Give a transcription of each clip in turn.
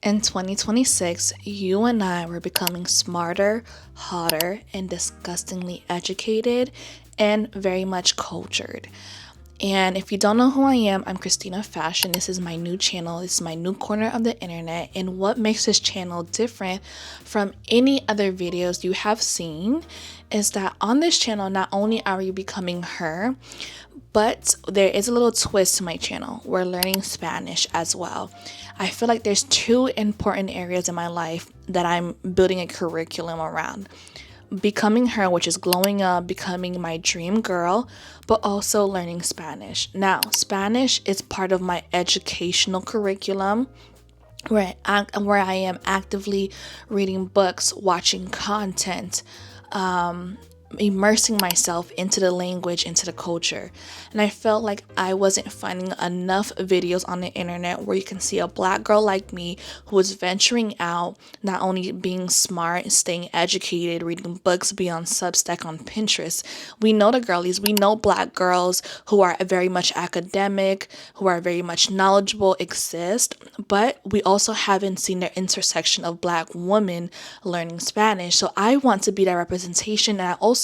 In 2026, you and I were becoming smarter, hotter, and disgustingly educated and very much cultured. And if you don't know who I am, I'm Christina Fashion. This is my new channel. This is my new corner of the internet. And what makes this channel different from any other videos you have seen is that on this channel, not only are we becoming her, but there is a little twist to my channel. We're learning Spanish as well. I feel like there's two important areas in my life that I'm building a curriculum around. Becoming her, which is glowing up, becoming my dream girl, but also learning Spanish. Now, Spanish is part of my educational curriculum where I am actively reading books, watching content, immersing myself into the language, into the culture. And I felt like I wasn't finding enough videos on the internet where you can see a black girl like me who is venturing out, not only being smart, staying educated, reading books, be on Substack, on Pinterest. We know the girlies, we know black girls who are very much academic, who are very much knowledgeable exist, but we also haven't seen the intersection of black women learning Spanish. So I want to be that representation, and I also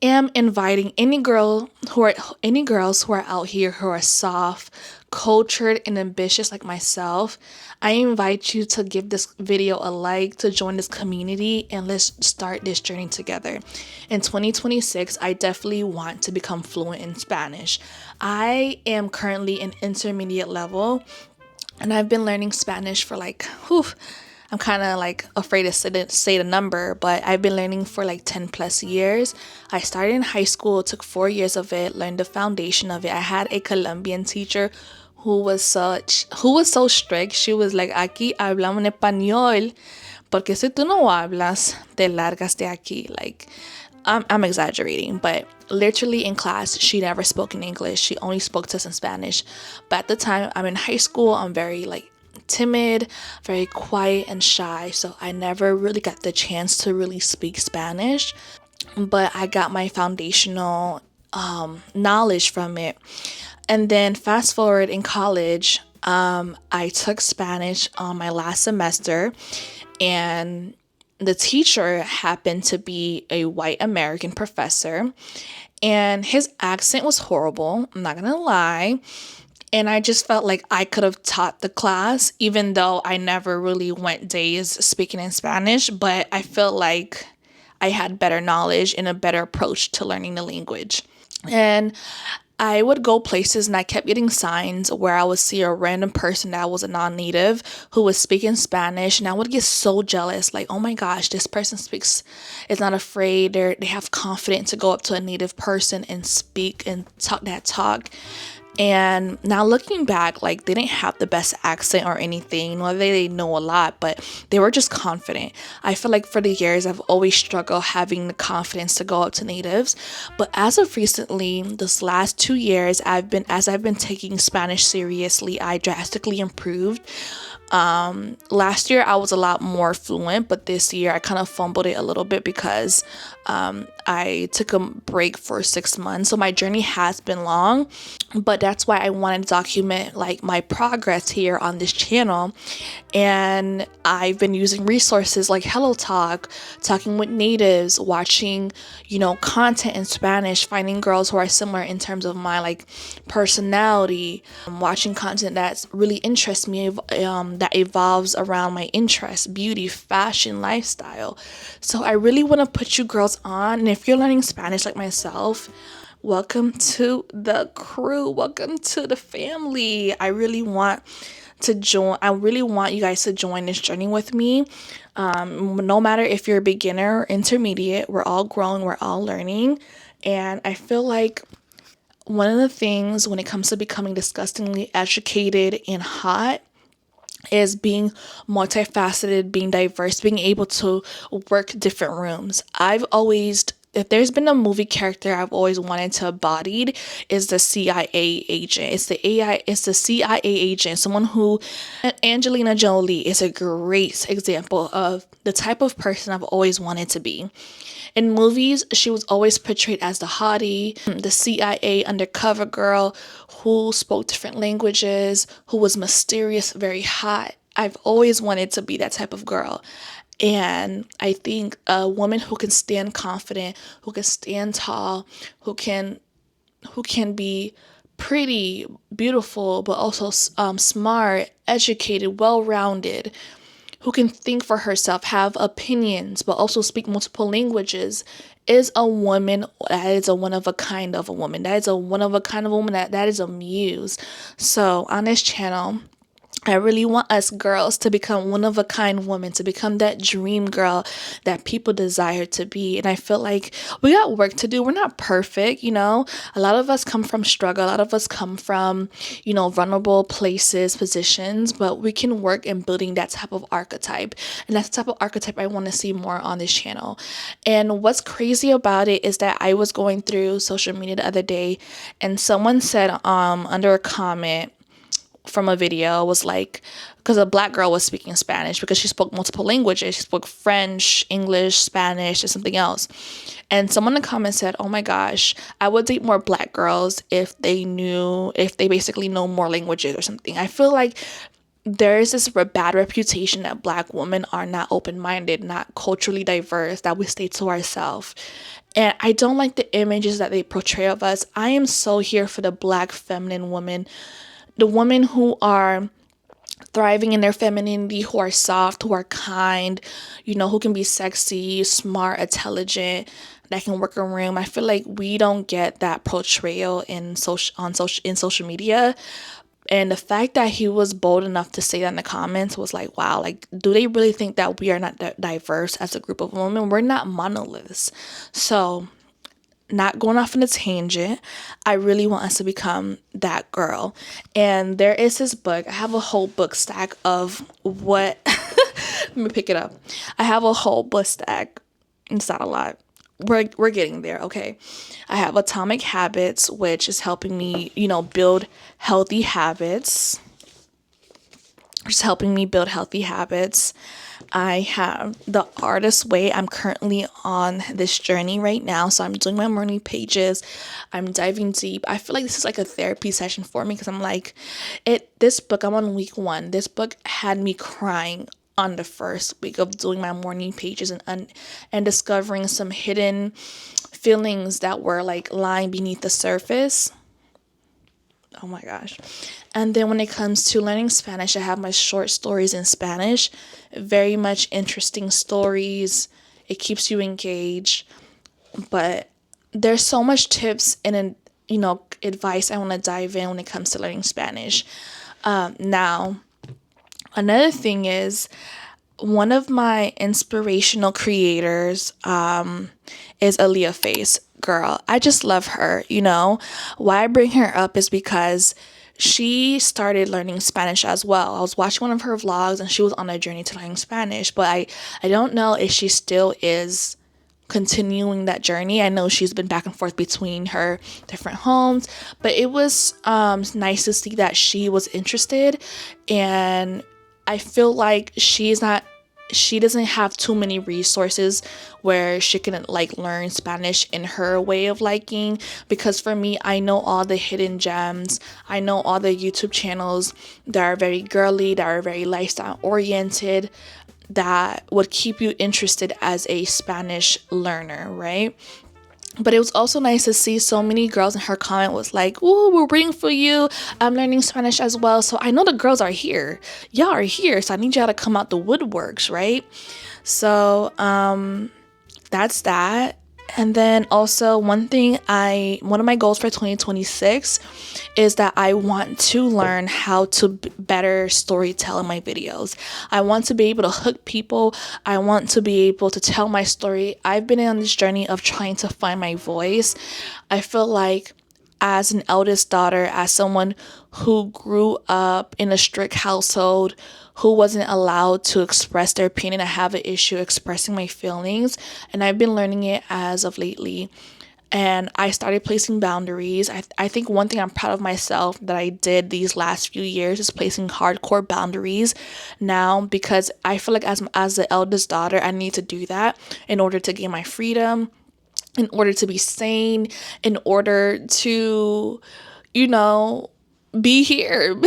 am inviting any girls who are out here who are soft, cultured, and ambitious like myself. I invite you to give this video a like, to join this community, and let's start this journey together. In 2026, I definitely want to become fluent in Spanish. I am currently in intermediate level, and I've been learning Spanish for I'm kind of afraid to say the number, but I've been learning for 10 plus years. I started in high school, took 4 years of it, learned the foundation of it. I had a Colombian teacher who was so strict. She was like, aquí hablamos en español, porque si tú no hablas, te largas de aquí. I'm exaggerating, but literally in class, she never spoke in English. She only spoke to us in Spanish. But at the time, I'm in high school. I'm very timid, very quiet and shy. So I never really got the chance to really speak Spanish. But I got my foundational knowledge from it. And then fast forward in college, I took Spanish on my last semester, and the teacher happened to be a white American professor, and his accent was horrible. I'm not gonna lie. And I just felt like I could have taught the class, even though I never really went days speaking in Spanish, but I feel like I had better knowledge and a better approach to learning the language. And I would go places and I kept getting signs where I would see a random person that was a non-native who was speaking Spanish, and I would get so jealous, like, oh my gosh, this person is not afraid, they have confidence to go up to a native person and speak and talk that talk. And now looking back, they didn't have the best accent or anything, nor they know a lot, but they were just confident. I feel like for the years, I've always struggled having the confidence to go up to natives. But as of recently, this last 2 years, I've been taking Spanish seriously, I drastically improved. Last year I was a lot more fluent, but this year I kind of fumbled it a little bit because I took a break for 6 months. So my journey has been long, but that's why I wanted to document my progress here on this channel. And I've been using resources like Hello Talk, talking with natives, watching, content in Spanish, finding girls who are similar in terms of my personality, watching content that's really interests me, that evolves around my interests, beauty, fashion, lifestyle. So I really want to put you girls on. And if you're learning Spanish like myself, welcome to the crew. Welcome to the family. I really want you guys to join this journey with me. No matter if you're a beginner or intermediate, we're all growing, we're all learning. And I feel like one of the things when it comes to becoming disgustingly educated and hot is being multifaceted, being diverse, being able to work different rooms. If there's been a movie character I've always wanted to embody, is the CIA agent. It's the CIA agent, someone who, Angelina Jolie is a great example of the type of person I've always wanted to be. In movies, she was always portrayed as the hottie, the CIA undercover girl who spoke different languages, who was mysterious, very hot. I've always wanted to be that type of girl. And I think a woman who can stand confident, who can stand tall, who can be pretty, beautiful, but also smart, educated, well-rounded, who can think for herself, have opinions, but also speak multiple languages, is a woman that is a one of a kind of a woman. That is a one of a kind of woman. That is a muse. So on this channel, I really want us girls to become one of a kind women, to become that dream girl that people desire to be. And I feel like we got work to do. We're not perfect, you know. A lot of us come from struggle. A lot of us come from, vulnerable places, positions, but we can work in building that type of archetype. And that's the type of archetype I want to see more on this channel. And what's crazy about it is that I was going through social media the other day, and someone said under a comment from a video was like, because a black girl was speaking Spanish, because she spoke multiple languages. She spoke French, English, Spanish, and something else. And someone in the comments said, oh my gosh, I would date more black girls if they basically know more languages or something. I feel like there is this bad reputation that black women are not open-minded, not culturally diverse, that we stay to ourselves. And I don't like the images that they portray of us. I am so here for the black feminine woman, the women who are thriving in their femininity, who are soft, who are kind, who can be sexy, smart, intelligent, that can work a room. I feel like we don't get that portrayal in social media. And the fact that he was bold enough to say that in the comments was like, wow, like, do they really think that we are not diverse as a group of women? We're not monoliths. So, not going off on a tangent, I really want us to become that girl. And there is this book. I have a whole book stack of what let me pick it up. I have a whole book stack. It's not a lot. We're getting there, okay? I have Atomic Habits, which is helping me, build healthy habits. Just helping me build healthy habits. I have The Artist Way. I'm currently on this journey right now. So I'm doing my morning pages. I'm diving deep. I feel like this is like a therapy session for me, because I'm like, this book, I'm on week 1. This book had me crying on the first week of doing my morning pages and discovering some hidden feelings that were like lying beneath the surface. Oh my gosh. And then when it comes to learning Spanish, I have my short stories in Spanish. Very much interesting stories. It keeps you engaged. But there's so much tips and advice I want to dive in when it comes to learning Spanish. Now, another thing is, one of my inspirational creators is Aaliyah Face. Girl, I just love her. Why I bring her up is because she started learning Spanish as well. I was watching one of her vlogs and she was on a journey to learning Spanish, but I don't know if she still is continuing that journey. I know she's been back and forth between her different homes, but it was nice to see that she was interested. And I feel like she doesn't have too many resources where she can like learn Spanish in her way of liking, because for me, I know all the hidden gems. I know all the YouTube channels that are very girly, that are very lifestyle oriented, that would keep you interested as a Spanish learner, right? But it was also nice to see so many girls in her comment was like, "Ooh, we're rooting for you. I'm learning Spanish as well." So I know the girls are here. Y'all are here. So I need y'all to come out the woodworks, right? So that's that. And then also one of my goals for 2026 is that I want to learn how to better storytell in my videos. I want to be able to hook people. I want to be able to tell my story. I've been on this journey of trying to find my voice. I feel like as an eldest daughter, as someone who grew up in a strict household, who wasn't allowed to express their opinion, I have an issue expressing my feelings, and I've been learning it as of lately. And I started placing boundaries. I think one thing I'm proud of myself that I did these last few years is placing hardcore boundaries now, because I feel like as the eldest daughter, I need to do that in order to gain my freedom, in order to be sane, in order to, be here.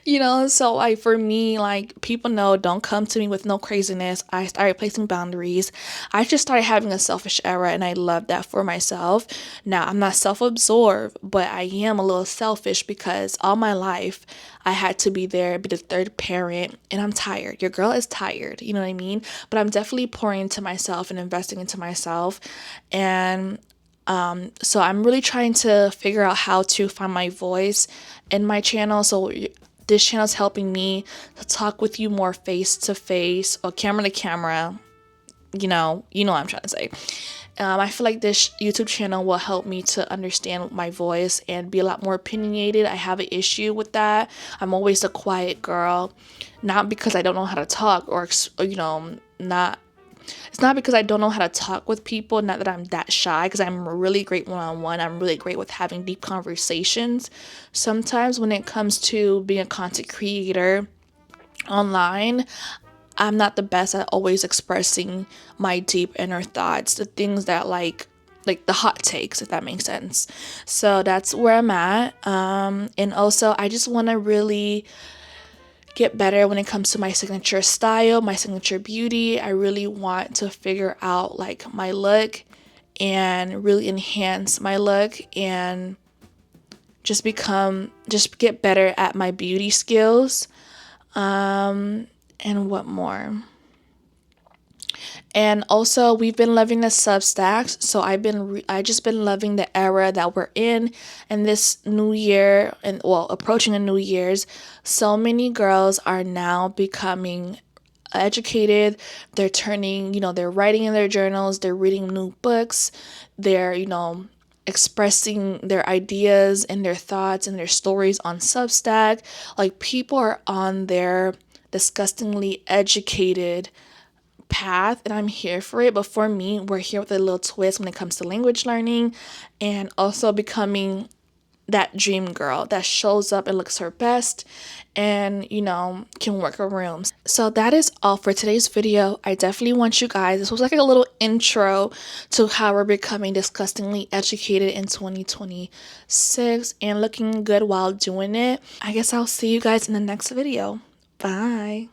You know, so like for me, like people know, don't come to me with no craziness. I started placing boundaries. I just started having a selfish era, and I love that for myself. Now I'm not self-absorbed, but I am a little selfish because all my life I had to be there, be the third parent, and I'm tired. Your girl is tired, you know what I mean? But I'm definitely pouring into myself and investing into myself. And so I'm really trying to figure out how to find my voice in my channel. So this channel is helping me to talk with you more face to face or camera to camera. You know what I'm trying to say. I feel like this YouTube channel will help me to understand my voice and be a lot more opinionated. I have an issue with that. I'm always a quiet girl, not because I don't know how to talk or not. It's not because I don't know how to talk with people, not that I'm that shy, because I'm really great one-on-one. I'm really great with having deep conversations. Sometimes when it comes to being a content creator online, I'm not the best at always expressing my deep inner thoughts, the things that like the hot takes, if that makes sense. So that's where I'm at. And also I just want to really get better when it comes to my signature style, my signature beauty. I really want to figure out like my look and really enhance my look and just get better at my beauty skills. And what more? And also, we've been loving the Substacks, so I just been loving the era that we're in, and this new year, and well, approaching a New Year's, so many girls are now becoming educated. They're turning, they're writing in their journals, they're reading new books, they're, expressing their ideas and their thoughts and their stories on Substack. Like people are on their disgustingly educated path, and I'm here for it. But for me, we're here with a little twist when it comes to language learning and also becoming that dream girl that shows up and looks her best and can work a room. So that is all for today's video. I definitely want you guys, this was like a little intro to how we're becoming disgustingly educated in 2026 and looking good while doing it. I guess I'll see you guys in the next video. Bye.